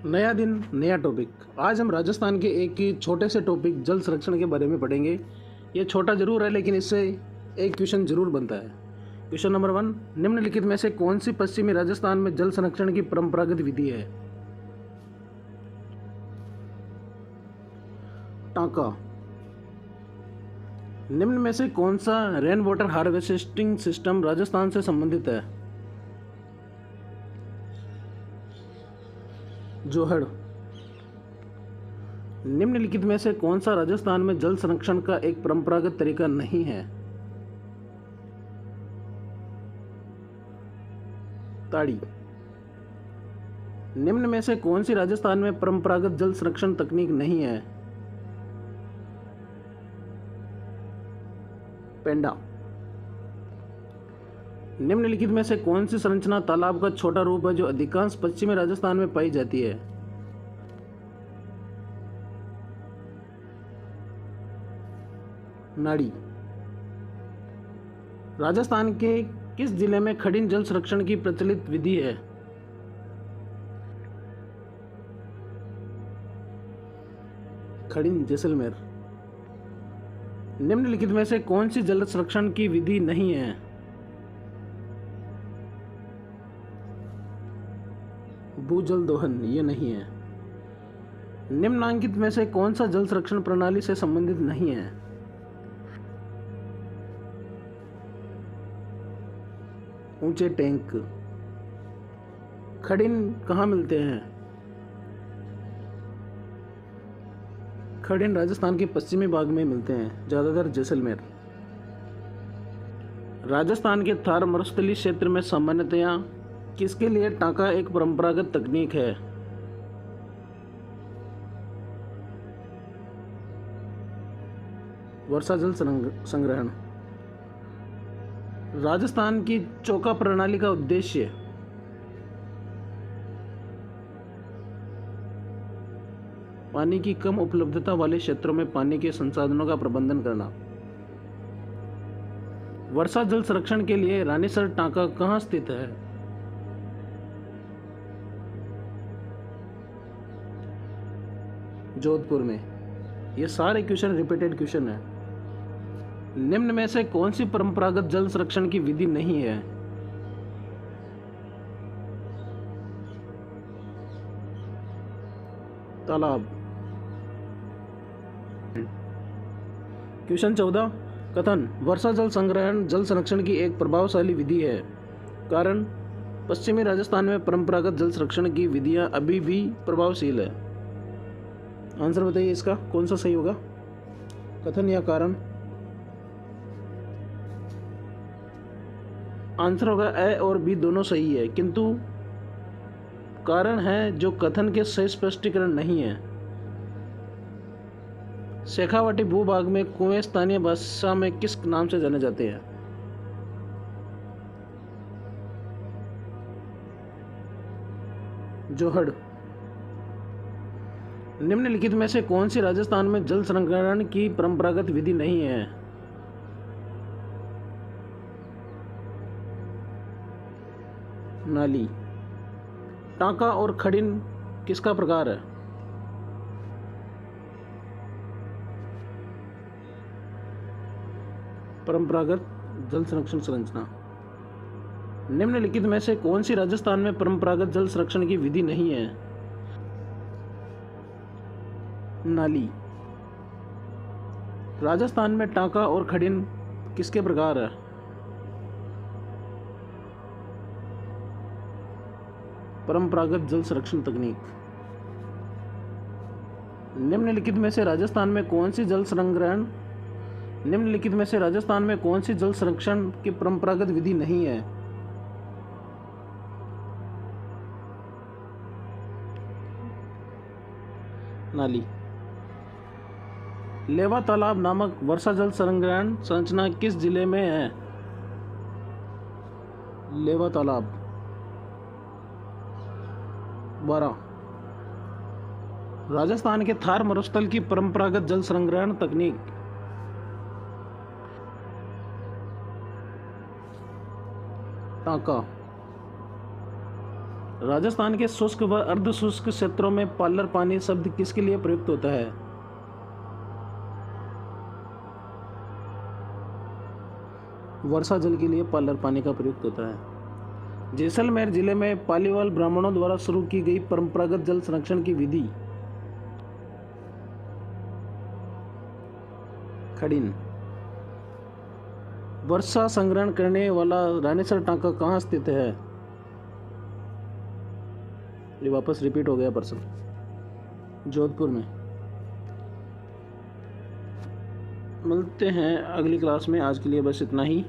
नया दिन नया टॉपिक। आज हम राजस्थान के एक छोटे से टॉपिक जल संरक्षण के बारे में पढ़ेंगे। ये छोटा जरूर है लेकिन इससे एक क्वेश्चन जरूर बनता है। क्वेश्चन नंबर 1, निम्नलिखित में से कौन सी पश्चिमी राजस्थान में जल संरक्षण की परंपरागत विधि है? टांका। निम्न में से कौन सा rain water harvesting system Rajasthan से संबंधित है? जोहड़। निम्नलिखित में से कौन सा राजस्थान में जल संरक्षण का एक परंपरागत तरीका नहीं है? ताड़ी। निम्न में से कौन सी राजस्थान में परंपरागत जल संरक्षण तकनीक नहीं है? पेंडा। निम्नलिखित में से कौन सी संरचना तालाब का छोटा रूप है जो अधिकांश पश्चिमी राजस्थान में पाई जाती है? नाड़ी। राजस्थान के किस जिले में खडिन जल संरक्षण की प्रचलित विधि है? खडिन जैसलमेर। निम्नलिखित में से कौन सी जल संरक्षण की विधि नहीं है? भूजल दोहन, ये नहीं है। निम्नांकित में से कौन सा जल संरक्षण प्रणाली से संबंधित नहीं है? ऊंचे टैंक। खडिन कहाँ मिलते हैं? खडिन राजस्थान के पश्चिमी भाग में मिलते हैं, ज्यादातर जैसलमेर। राजस्थान के थार मरुस्थलीय क्षेत्र में सामान्यतया किसके लिए टांका एक परंपरागत तकनीक है? वर्षा जल संग्रहण। राजस्थान की चौका प्रणाली का उद्देश्य? पानी की कम उपलब्धता वाले क्षेत्रों में पानी के संसाधनों का प्रबंधन करना। वर्षा जल संरक्षण के लिए रानीसर टांका कहाँ स्थित है? जोधपुर में। ये सारे क्वेश्चन रिपीटेड क्वेश्चन है। निम्न में से कौन सी परंपरागत जल संरक्षण की विधि नहीं है? तालाब। क्वेश्चन 14, कथन वर्षा जल संग्रहण जल संरक्षण की एक प्रभावशाली विधि है। कारण पश्चिमी राजस्थान में परंपरागत जल संरक्षण की विधियां अभी भी प्रभावशील है। आंसर बताइए इसका कौन सा सही होगा, कथन या कारण? आंसर होगा ए और बी दोनों सही है, किंतु कारण है जो कथन के सही स्पष्टीकरण नहीं है। शेखावाटी भूभाग में कुएं स्थानीय भाषा में किस नाम से जाने जाते हैं? जोहड़। निम्नलिखित में से कौन सी राजस्थान में जल संग्रहण की परंपरागत विधि नहीं है? नाली। टांका और खडिन किसका प्रकार है? परंपरागत जल संरक्षण संरचना। निम्नलिखित में से कौन सी राजस्थान में परंपरागत जल संरक्षण की विधि नहीं है? नाली। राजस्थान में टांका और खडिन किसके प्रकार है? परंपरागत जल संरक्षण तकनीक। निम्नलिखित में से राजस्थान में कौन सी जल संग्रहण निम्नलिखित में से राजस्थान में कौन सी जल संरक्षण की परंपरागत विधि नहीं है? नाली। लेवा तालाब नामक वर्षा जल संग्रहण संरचना किस जिले में है? लेवा तालाब। 12, राजस्थान के थार मरुस्थल की परंपरागत जल संग्रहण तकनीक। टांका। राजस्थान के शुष्क व अर्ध शुष्क क्षेत्रों में पालर पानी शब्द किसके लिए प्रयुक्त होता है? वर्षा जल के लिए पालर पानी का प्रयुक्त होता है। जैसलमेर जिले में पालीवाल ब्राह्मणों द्वारा शुरू की गई परंपरागत जल संरक्षण की विधि खड़ीन। वर्षा संग्रहण करने वाला रानीसर टांका कहाँ स्थित है? ये वापस रिपीट हो गया प्रश्न, जोधपुर में। मिलते हैं अगली क्लास में, आज के लिए बस इतना ही।